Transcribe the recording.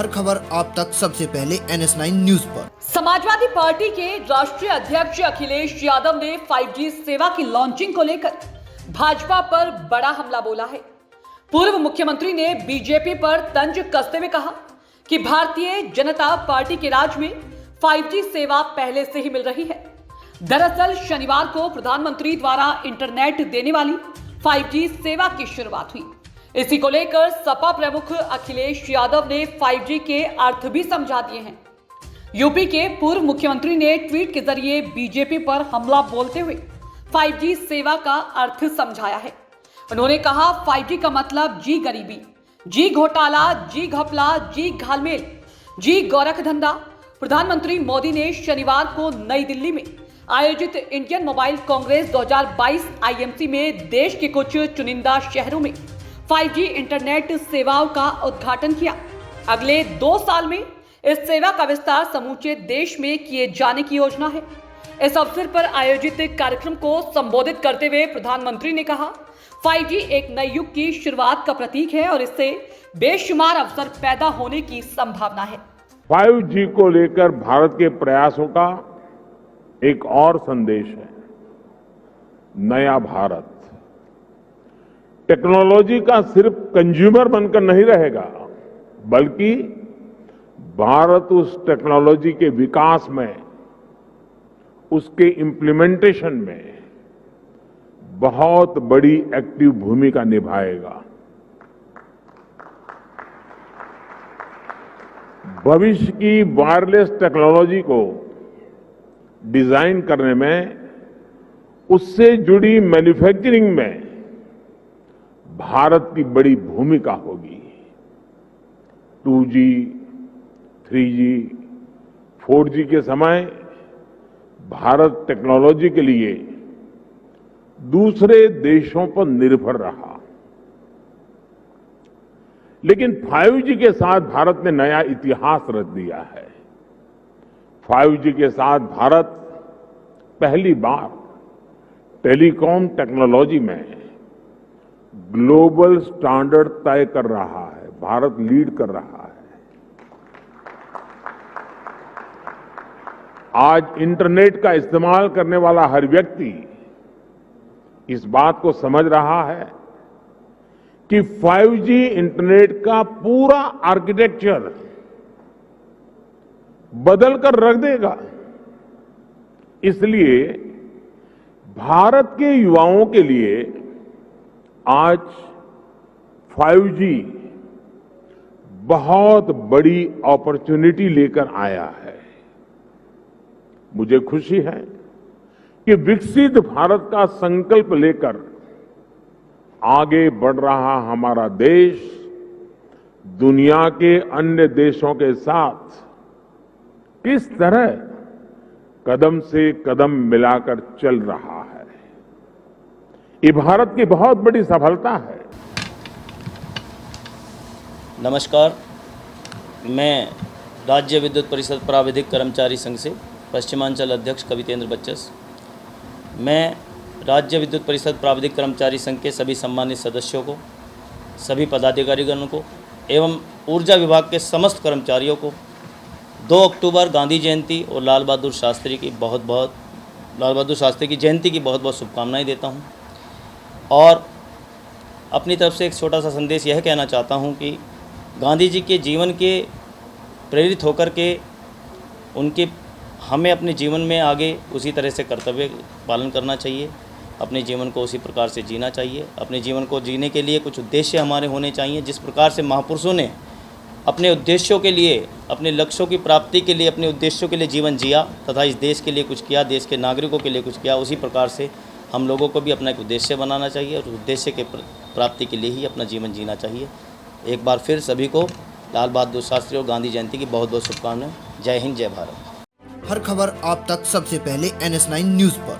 हर खबर आप तक सबसे पहले NS9 न्यूज पर। समाजवादी पार्टी के राष्ट्रीय अध्यक्ष अखिलेश यादव ने 5G सेवा की लॉन्चिंग को लेकर भाजपा पर बड़ा हमला बोला है। पूर्व मुख्यमंत्री ने बीजेपी पर तंज कसते हुए कहा कि भारतीय जनता पार्टी के राज में 5G सेवा पहले से ही मिल रही है। दरअसल शनिवार को प्रधानमंत्री द्वारा इंटरनेट देने वाली 5G सेवा की शुरुआत हुई। इसी को लेकर सपा प्रमुख अखिलेश यादव ने 5G के अर्थ भी समझा दिए हैं। यूपी के पूर्व मुख्यमंत्री ने ट्वीट के जरिए बीजेपी पर हमला बोलते हुए 5G सेवा का अर्थ समझाया है। उन्होंने कहा 5G का मतलब जी गरीबी, जी घोटाला, जी घपला, जी घालमेल, जी गोरख धंधा। प्रधानमंत्री मोदी ने शनिवार को नई दिल्ली में आयोजित इंडियन मोबाइल कांग्रेस 2022 IMC में देश के कुछ चुनिंदा शहरों में 5G इंटरनेट सेवाओं का उद्घाटन किया। अगले 2 साल में इस सेवा का विस्तार समूचे देश में किए जाने की योजना है। इस अवसर पर आयोजित कार्यक्रम को संबोधित करते हुए प्रधानमंत्री ने कहा 5G एक नए युग की शुरुआत का प्रतीक है और इससे बेशुमार अवसर पैदा होने की संभावना है। 5G को लेकर भारत के प्रयासों का एक और संदेश है, नया भारत। टेक्नोलॉजी का सिर्फ कंज्यूमर बनकर नहीं रहेगा, बल्कि भारत उस टेक्नोलॉजी के विकास में, उसके इम्प्लीमेंटेशन में बहुत बड़ी एक्टिव भूमिका निभाएगा। भविष्य की वायरलेस टेक्नोलॉजी को डिजाइन करने में, उससे जुड़ी मैन्युफैक्चरिंग में भारत की बड़ी भूमिका होगी। 2G, 3G, 4G के समय भारत टेक्नोलॉजी के लिए दूसरे देशों पर निर्भर रहा, लेकिन 5G के साथ भारत ने नया इतिहास रच दिया है। 5G के साथ भारत पहली बार टेलीकॉम टेक्नोलॉजी में ग्लोबल स्टैंडर्ड तय कर रहा है। भारत लीड कर रहा है। आज इंटरनेट का इस्तेमाल करने वाला हर व्यक्ति इस बात को समझ रहा है कि 5G इंटरनेट का पूरा आर्किटेक्चर बदल कर रख देगा। इसलिए भारत के युवाओं के लिए आज 5G बहुत बड़ी अपॉर्चुनिटी लेकर आया है। मुझे खुशी है कि विकसित भारत का संकल्प लेकर आगे बढ़ रहा हमारा देश दुनिया के अन्य देशों के साथ किस तरह कदम से कदम मिलाकर चल रहा है। ये भारत की बहुत बड़ी सफलता है। नमस्कार, मैं राज्य विद्युत परिषद प्राविधिक कर्मचारी संघ से पश्चिमांचल अध्यक्ष कवितेंद्र बच्चस। मैं राज्य विद्युत परिषद प्राविधिक कर्मचारी संघ के सभी सम्मानित सदस्यों को, सभी पदाधिकारीगणों को एवं ऊर्जा विभाग के समस्त कर्मचारियों को 2 अक्टूबर गांधी जयंती और लाल बहादुर शास्त्री की जयंती की बहुत बहुत शुभकामनाएं देता हूं। और अपनी तरफ से एक छोटा सा संदेश यह कहना चाहता हूं कि गांधी जी के जीवन के प्रेरित होकर के हमें अपने जीवन में आगे उसी तरह से कर्तव्य पालन करना चाहिए। अपने जीवन को उसी प्रकार से जीना चाहिए। अपने जीवन को जीने के लिए कुछ उद्देश्य हमारे होने चाहिए। जिस प्रकार से महापुरुषों ने अपने उद्देश्यों के लिए, अपने लक्ष्यों की प्राप्ति के लिए, अपने उद्देश्यों के लिए जीवन जिया तथा इस देश के लिए कुछ किया, देश के नागरिकों के लिए कुछ किया, उसी प्रकार से हम लोगों को भी अपना एक उद्देश्य बनाना चाहिए और उद्देश्य के प्राप्ति के लिए ही अपना जीवन जीना चाहिए। एक बार फिर सभी को लाल बहादुर शास्त्री और गांधी जयंती की बहुत बहुत शुभकामनाएं। जय हिंद, जय भारत। हर खबर आप तक सबसे पहले NS9 न्यूज पर।